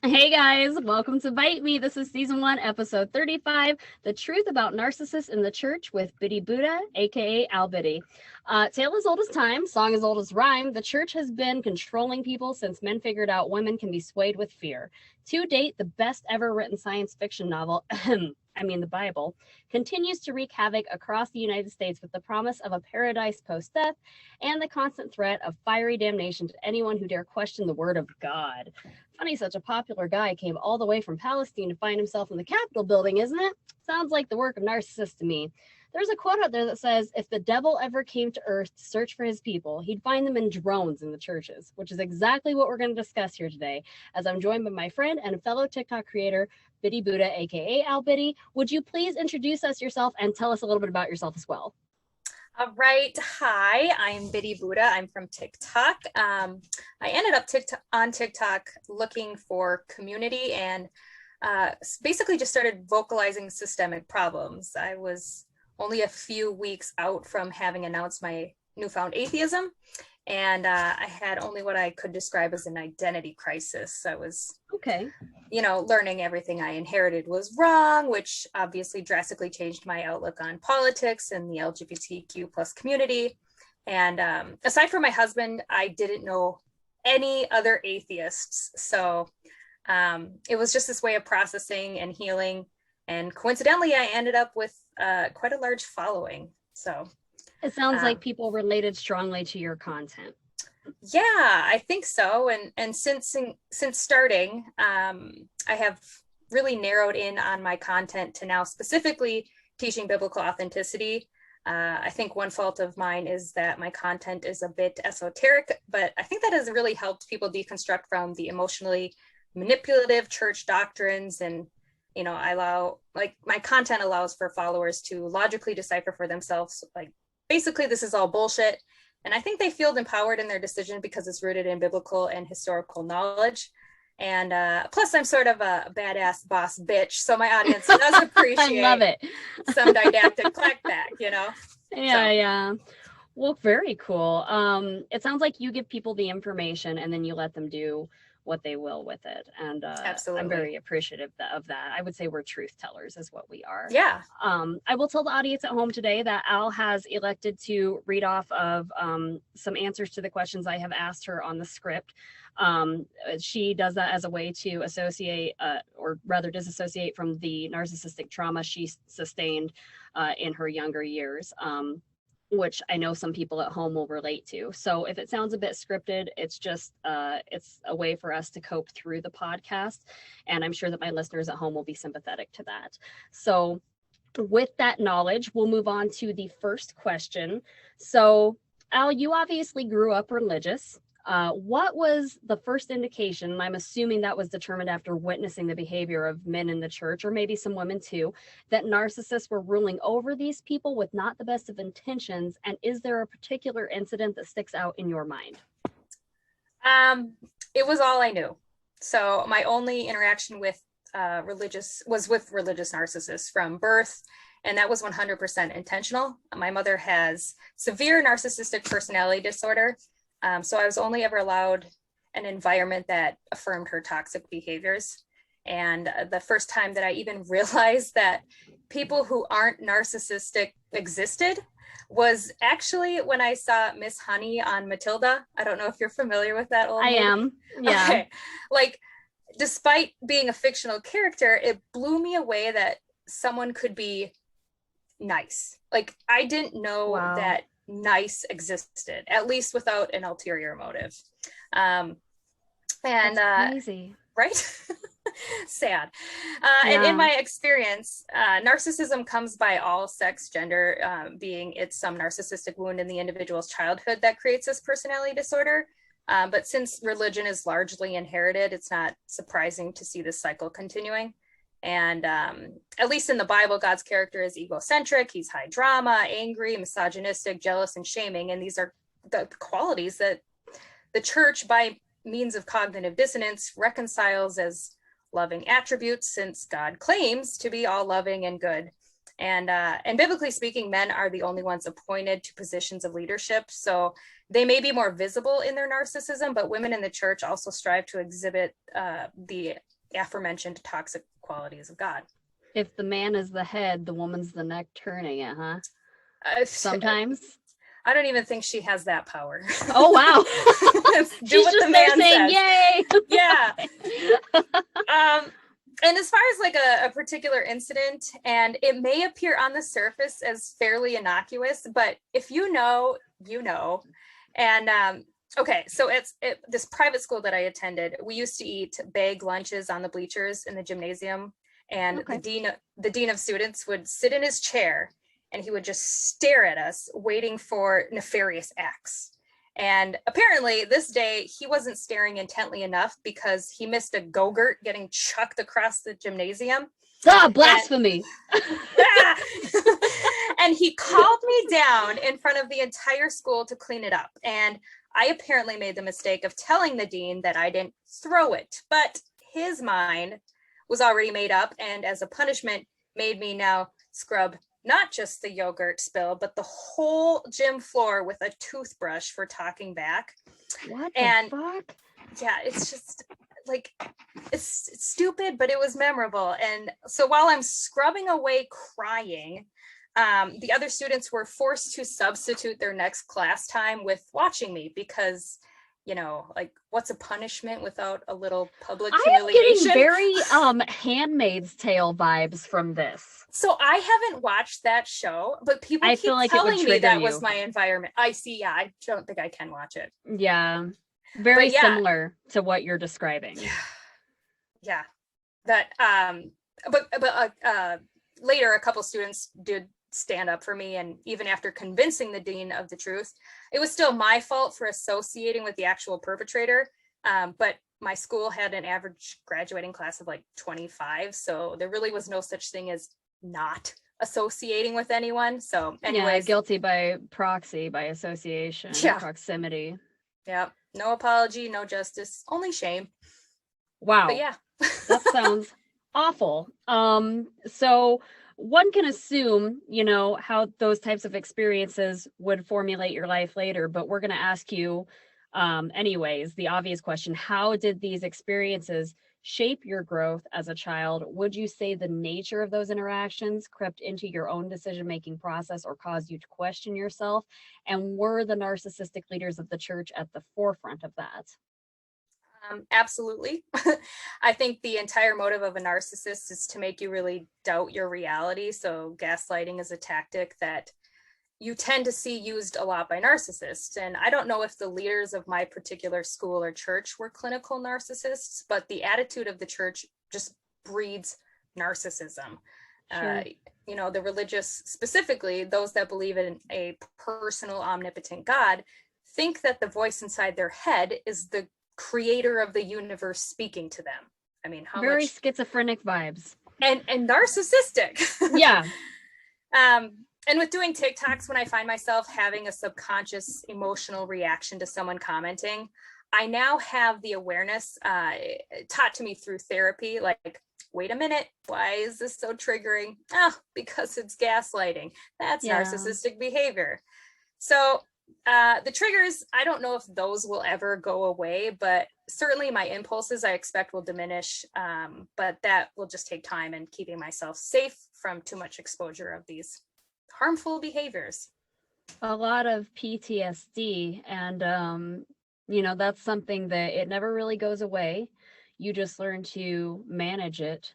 Hey guys, welcome to Bite Me. This is season 1, episode 35, The Truth About Narcissists in the Church with Biddy Buddha, aka Al Biddy. Tale as old as time, song as old as rhyme, the church has been controlling people since men figured out women can be swayed with fear. To date, the best ever written science fiction novel, the Bible, continues to wreak havoc across the United States with the promise of a paradise post-death and the constant threat of fiery damnation to anyone who dare question the word of God. Funny, such a popular guy came all the way from Palestine to find himself in the Capitol building, isn't it? Sounds like the work of Narcissists to me. There's a quote out there that says, if the devil ever came to earth to search for his people, he'd find them in drones in the churches, which is exactly what we're going to discuss here today, as I'm joined by my friend and fellow TikTok creator, Biddy Buddha, aka Al Biddy. Would you please introduce us yourself and tell us a little bit about yourself as well? All right. Hi, I'm Biddy Buddha. I'm from TikTok. I ended up on TikTok looking for community and basically just started vocalizing systemic problems. I was only a few weeks out from having announced my newfound atheism, and I had only what I could describe as an identity crisis. I was learning everything I inherited was wrong, which obviously drastically changed my outlook on politics and the LGBTQ plus community. And aside from my husband, I didn't know any other atheists. So it was just this way of processing and healing. And coincidentally, I ended up with quite a large following. So it sounds like people related strongly to your content. Yeah, I think so. And since starting, I have really narrowed in on my content to now specifically teaching biblical authenticity. I think one fault of mine is that my content is a bit esoteric, but I think that has really helped people deconstruct from the emotionally manipulative church doctrines. And, my content allows for followers to logically decipher for themselves, basically this is all bullshit. And I think they feel empowered in their decision because it's rooted in biblical and historical knowledge. And plus, I'm sort of a badass boss bitch, so my audience does appreciate I love it. some didactic clackback, Yeah. Well, very cool. It sounds like you give people the information and then you let them do what they will with it. And absolutely, I'm very appreciative of that. I would say we're truth tellers is what we are. Yeah. I will tell the audience at home today that Al has elected to read off of some answers to the questions I have asked her on the script. She does that as a way to associate or rather disassociate from the narcissistic trauma she sustained in her younger years. Which I know some people at home will relate to. So if it sounds a bit scripted, it's just, it's a way for us to cope through the podcast. And I'm sure that my listeners at home will be sympathetic to that. So with that knowledge, we'll move on to the first question. So Al, you obviously grew up religious. What was the first indication, and I'm assuming that was determined after witnessing the behavior of men in the church, or maybe some women too, that narcissists were ruling over these people with not the best of intentions? And is there a particular incident that sticks out in your mind? It was all I knew. So my only interaction with religious narcissists from birth, and that was 100% intentional. My mother has severe narcissistic personality disorder. So I was only ever allowed an environment that affirmed her toxic behaviors. And the first time that I even realized that people who aren't narcissistic existed was actually when I saw Miss Honey on Matilda. I don't know if you're familiar with that old movie. I am. Yeah. Okay. Despite being a fictional character, it blew me away that someone could be nice. I didn't know that nice existed, at least without an ulterior motive. And that's crazy. Right? Sad. And in my experience, narcissism comes by all sex, gender, being it's some narcissistic wound in the individual's childhood that creates this personality disorder. But since religion is largely inherited, it's not surprising to see this cycle continuing. And at least in the Bible, God's character is egocentric. He's high drama, angry, misogynistic, jealous, and shaming. And these are the qualities that the church, by means of cognitive dissonance, reconciles as loving attributes, since God claims to be all loving and good. And biblically speaking, men are the only ones appointed to positions of leadership. So they may be more visible in their narcissism, but women in the church also strive to exhibit the aforementioned toxic qualities of God. If the man is the head, the woman's the neck turning it, huh? Sometimes. I don't even think she has that power. Oh, wow. Do what the man saying, says. Yay! Yeah. And as far as like a particular incident, and it may appear on the surface as fairly innocuous, but if you know, you know. And okay, so this private school that I attended, we used to eat bag lunches on the bleachers in the gymnasium, and Okay. the dean of students would sit in his chair and he would just stare at us waiting for nefarious acts. And apparently this day he wasn't staring intently enough because he missed a go-gurt getting chucked across the gymnasium. Blasphemy. And he called me down in front of the entire school to clean it up. And I apparently made the mistake of telling the dean that I didn't throw it, but his mind was already made up, and as a punishment made me now scrub not just the yogurt spill, but the whole gym floor with a toothbrush for talking back. What the fuck? Yeah, it's just like, it's stupid, but it was memorable. And so while I'm scrubbing away crying, the other students were forced to substitute their next class time with watching me because, you know, like, what's a punishment without a little public humiliation? I am getting very Handmaid's Tale vibes from this. So I haven't watched that show, but people keep telling me that was my environment. I see. Yeah, I don't think I can watch it. Yeah, very similar to what you're describing. Yeah, that. But later, a couple students did stand up for me, and even after convincing the dean of the truth, it was still my fault for associating with the actual perpetrator. But my school had an average graduating class of like 25, so there really was no such thing as not associating with anyone. So anyways, guilty by proxy, by association, proximity. Yeah, no apology, no justice, only shame. Wow. But yeah. That sounds awful. So one can assume, you know, how those types of experiences would formulate your life later, but we're going to ask you anyways, the obvious question: how did these experiences shape your growth as a child? Would you say the nature of those interactions crept into your own decision-making process or caused you to question yourself? And were the narcissistic leaders of the church at the forefront of that? Absolutely. I think the entire motive of a narcissist is to make you really doubt your reality. So gaslighting is a tactic that you tend to see used a lot by narcissists. And I don't know if the leaders of my particular school or church were clinical narcissists, but the attitude of the church just breeds narcissism. Sure. You know, the religious, specifically those that believe in a personal, omnipotent God, think that the voice inside their head is the creator of the universe speaking to them. I mean, how very much schizophrenic vibes and narcissistic. Yeah. And with doing TikToks, when I find myself having a subconscious emotional reaction to someone commenting, I now have the awareness taught to me through therapy, like, wait a minute, why is this so triggering? Oh, because it's gaslighting. That's narcissistic behavior. So the triggers, I don't know if those will ever go away, but certainly my impulses I expect will diminish. But that will just take time and keeping myself safe from too much exposure of these harmful behaviors. A lot of PTSD, and you know, that's something that it never really goes away. You just learn to manage it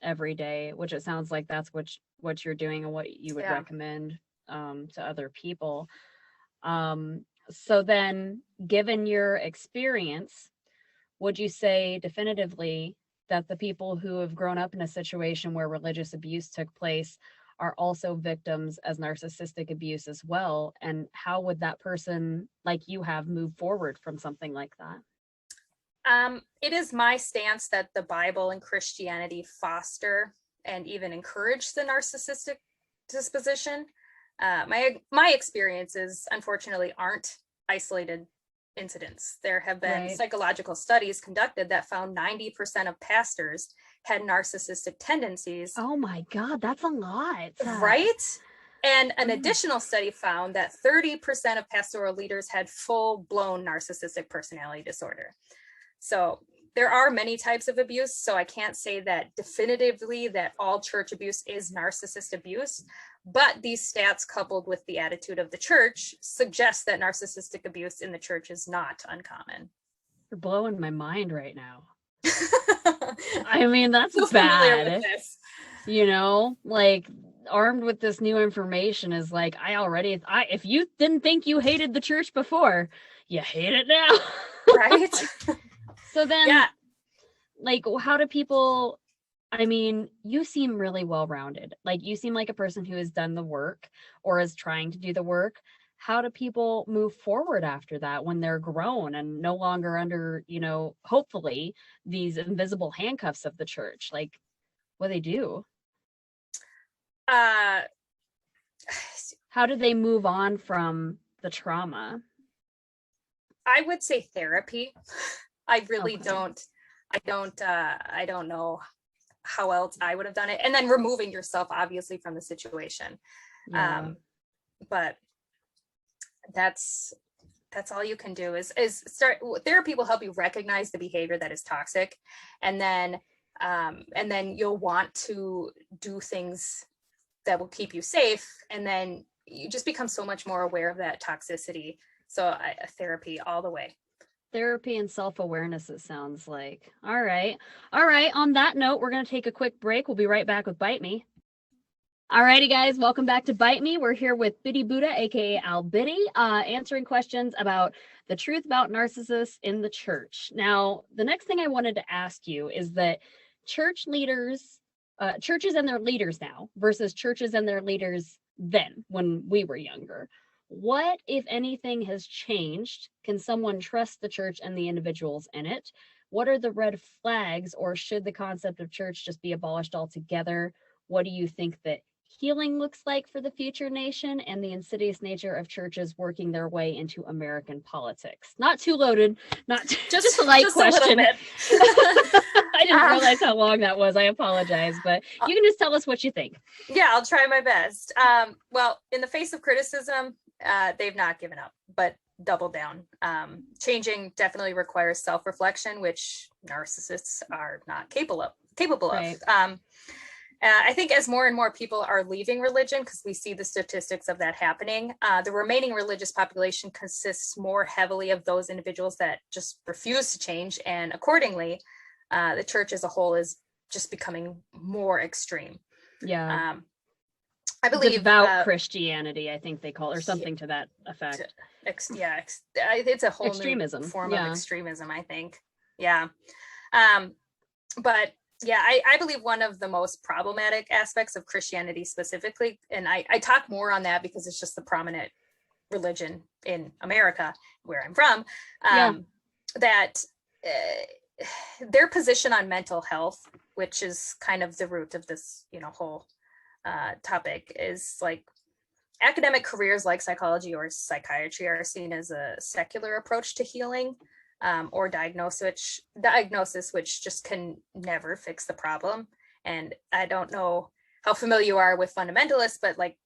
every day, which it sounds like that's what you're doing and what you would recommend to other people. So then, given your experience, would you say definitively that the people who have grown up in a situation where religious abuse took place are also victims as narcissistic abuse as well? And how would that person like you have moved forward from something like that? It is my stance that the Bible and Christianity foster and even encourage the narcissistic disposition. My experiences, unfortunately, aren't isolated incidents. There have been psychological studies conducted that found 90% of pastors had narcissistic tendencies. Oh my God, that's a lot. Right? And an additional study found that 30% of pastoral leaders had full-blown narcissistic personality disorder. So there are many types of abuse, so I can't say that definitively that all church abuse is narcissist abuse, but these stats coupled with the attitude of the church suggest that narcissistic abuse in the church is not uncommon. You're blowing my mind right now. I mean, that's so bad. With this. You know, like armed with this new information is like, if you didn't think you hated the church before, you hate it now. Right. So then, yeah. Like, how do people, I mean, you seem really well-rounded. Like, you seem like a person who has done the work or is trying to do the work. How do people move forward after that when they're grown and no longer under, you know, hopefully these invisible handcuffs of the church? Like, what do they do? How do they move on from the trauma? I would say therapy. I really don't. I don't know how else I would have done it. And then removing yourself, obviously, from the situation. Yeah. But that's all you can do is start. Therapy will help you recognize the behavior that is toxic, and then you'll want to do things that will keep you safe, and then you just become so much more aware of that toxicity. So therapy all the way. Therapy and self-awareness, it sounds like. All right. On that note, we're going to take a quick break. We'll be right back with Bite Me. All righty, guys. Welcome back to Bite Me. We're here with Biddy Buddha, aka Al Biddy, answering questions about the truth about narcissists in the church. Now, the next thing I wanted to ask you is that churches and their leaders now versus churches and their leaders then, when we were younger. What, if anything, has changed? Can someone trust the church and the individuals in it? What are the red flags, or should the concept of church just be abolished altogether? What do you think that healing looks like for the future nation, and the insidious nature of churches working their way into American politics? Not too loaded, just a light question. I didn't realize how long that was. I apologize, but you can just tell us what you think. Yeah, I'll try my best. Well, in the face of criticism, they've not given up, but double down. Changing definitely requires self-reflection, which narcissists are not capable of. Right. I think as more and more people are leaving religion, because we see the statistics of that happening, the remaining religious population consists more heavily of those individuals that just refuse to change. And accordingly, the church as a whole is just becoming more extreme. Yeah. I believe devout Christianity, I think they call it, or something to that effect. It's a whole extremism. New form of extremism, I think. Yeah. But yeah, I believe one of the most problematic aspects of Christianity specifically, and I talk more on that because it's just the prominent religion in America, where I'm from, that their position on mental health, which is kind of the root of this, whole topic, is like academic careers like psychology or psychiatry are seen as a secular approach to healing, or diagnosis, which just can never fix the problem. And I don't know how familiar you are with fundamentalists, but like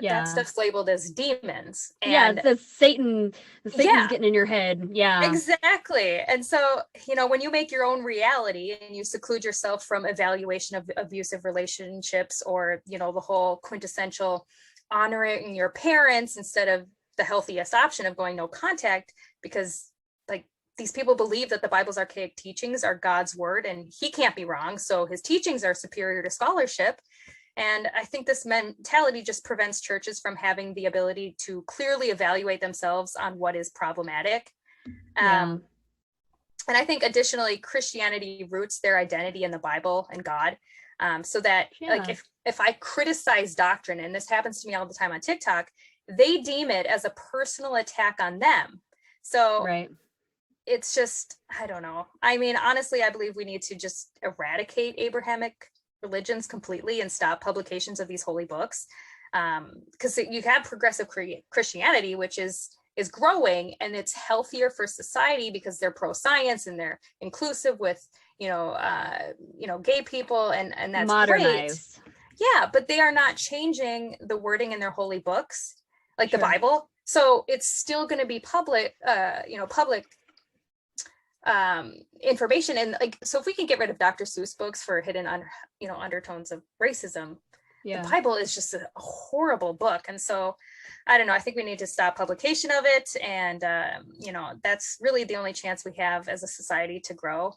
that stuff's labeled as demons. And it's Satan's getting in your head. Yeah, exactly. And so, when you make your own reality and you seclude yourself from evaluation of abusive relationships, or, the whole quintessential honoring your parents instead of the healthiest option of going no contact, because like these people believe that the Bible's archaic teachings are God's word and he can't be wrong. So his teachings are superior to scholarship. And I think this mentality just prevents churches from having the ability to clearly evaluate themselves on what is problematic. And I think additionally, Christianity roots their identity in the Bible and God. So that like if I criticize doctrine, and this happens to me all the time on TikTok, they deem it as a personal attack on them. So it's just, I don't know. I mean, honestly, I believe we need to just eradicate Abrahamic religions completely and stop publications of these holy books, because you have progressive Christianity, which is growing, and it's healthier for society because they're pro-science and they're inclusive with gay people, and that's modernized. Great. Yeah, but they are not changing the wording in their holy books, like the Bible. So it's still going to be public information. And like, so if we can get rid of Dr. Seuss books for hidden undertones of racism, the Bible is just a horrible book. And so I don't know, I think we need to stop publication of it. And that's really the only chance we have as a society to grow.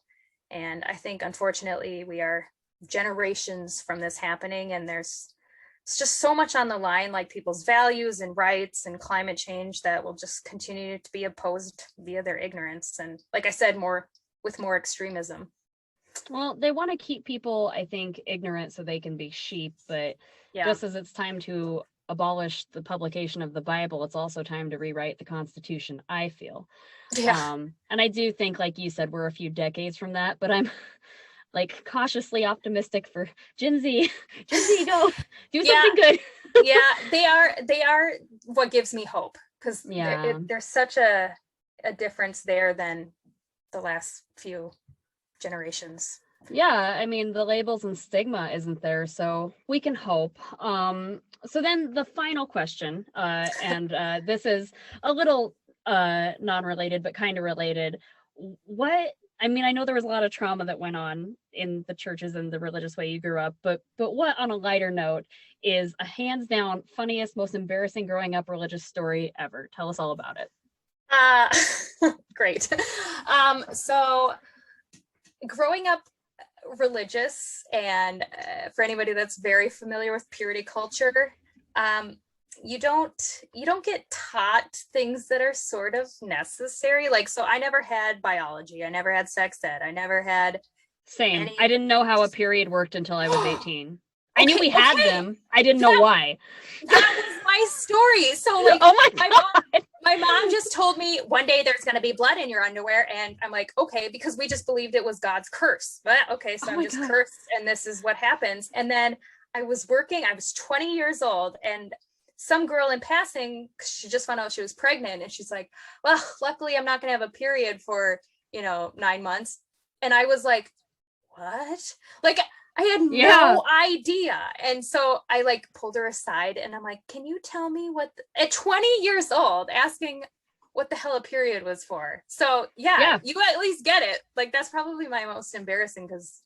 And I think unfortunately we are generations from this happening, and it's just so much on the line, like people's values and rights and climate change, that will just continue to be opposed via their ignorance. And like I said, more extremism. Well, they want to keep people, I think, ignorant so they can be sheep. But just as it's time to abolish the publication of the Bible, it's also time to rewrite the Constitution, I feel. And I do think, like you said, we're a few decades from that, but I'm like cautiously optimistic for Gen Z. Gen Z, go do something good. They are what gives me hope, because there's such a difference there than the last few generations. I mean, the labels and stigma isn't there, so we can hope. So then the final question, and this is a little non-related but kind of related. I know there was a lot of trauma that went on in the churches and the religious way you grew up, but what, on a lighter note, is a hands down funniest, most embarrassing growing up religious story ever? Tell us all about it. Great. So growing up religious, and for anybody that's very familiar with purity culture, you don't get taught things that are sort of necessary. Like, so I never had biology, I never had sex ed, I never had I didn't know how a period worked until I was 18. I knew we had them. I didn't know why. That was my story. So like, oh my God. My mom just told me one day there's going to be blood in your underwear. And I'm like, okay, because we just believed it was God's curse. But okay, so I'm just cursed, and this is what happens. And then I was 20 years old, and some girl in passing, she just found out she was pregnant, and she's like, well, luckily I'm not going to have a period for 9 months. And I was like, what? Like, I had no idea. And so I like pulled her aside, and I'm like, can you tell me at 20 years old, asking what the hell a period was for? So you at least get it. Like, that's probably my most embarrassing, because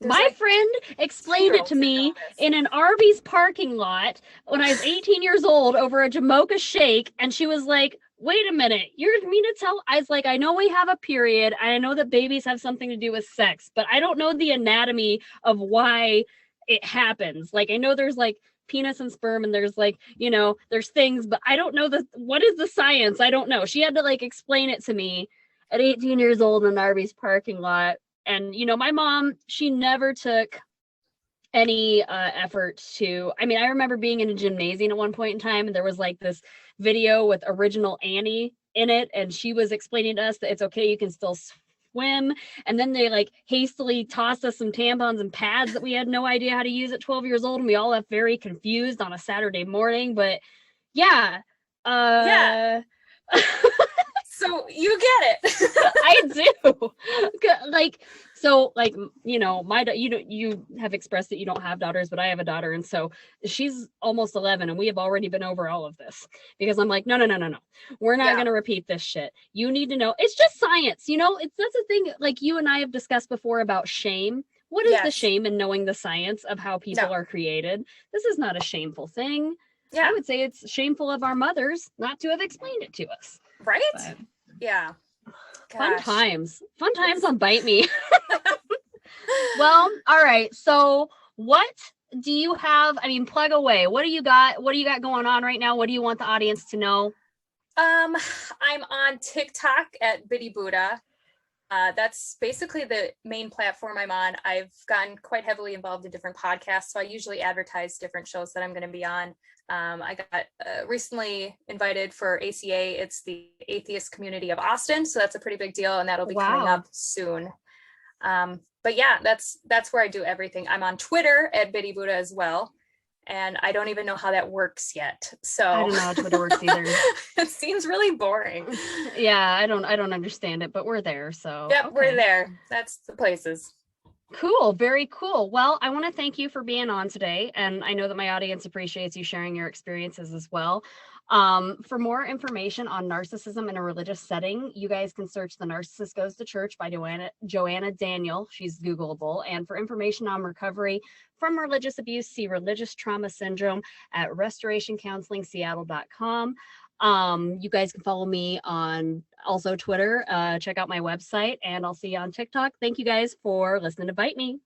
my friend explained it to me in an Arby's parking lot when I was 18 years old over a Jamocha shake. And she was like, wait a minute, you're mean to tell? I was like, I know we have a period. I know that babies have something to do with sex, but I don't know the anatomy of why it happens. Like, I know there's like penis and sperm, and there's like, there's things, but I don't know what is the science? I don't know. She had to like explain it to me at 18 years old in an Arby's parking lot. And, my mom, she never took any effort to, I remember being in a gymnasium at one point in time, and there was like this video with original Annie in it, and she was explaining to us that it's okay, you can still swim. And then they like hastily tossed us some tampons and pads that we had no idea how to use at 12 years old, and we all left very confused on a Saturday morning. But so you get it. I do. Like, so like, you have expressed that you don't have daughters, but I have a daughter. And so she's almost 11, and we have already been over all of this, because I'm like, no. We're not going to repeat this shit. You need to know. It's just science. That's the thing. Like, you and I have discussed before about shame. What is the shame in knowing the science of how people are created? This is not a shameful thing. I would say it's shameful of our mothers not to have explained it to us. Right? But, Gosh. Fun times on Bite Me. Well, all right. So what do you have? Plug away. What do you got going on right now? What do you want the audience to know? I'm on TikTok at Biddy Buddha. That's basically the main platform I'm on. I've gotten quite heavily involved in different podcasts, so I usually advertise different shows that I'm going to be on. I got recently invited for ACA. It's the Atheist Community of Austin, so that's a pretty big deal, and that'll be coming up soon. But that's where I do everything. I'm on Twitter at Biddy Buddha as well, and I don't even know how that works yet. So I don't know how Twitter works either. It seems really boring. Yeah, I don't understand it, but we're there. So we're there. That's the places. Cool. Very cool. Well, I want to thank you for being on today. And I know that my audience appreciates you sharing your experiences as well. For more information on narcissism in a religious setting, you guys can search The Narcissist Goes to Church by Joanna Daniel. She's Googleable. And for information on recovery from religious abuse, see Religious Trauma Syndrome at restorationcounselingseattle.com. You guys can follow me on also Twitter. Check out my website, and I'll see you on TikTok. Thank you guys for listening to Bite Me.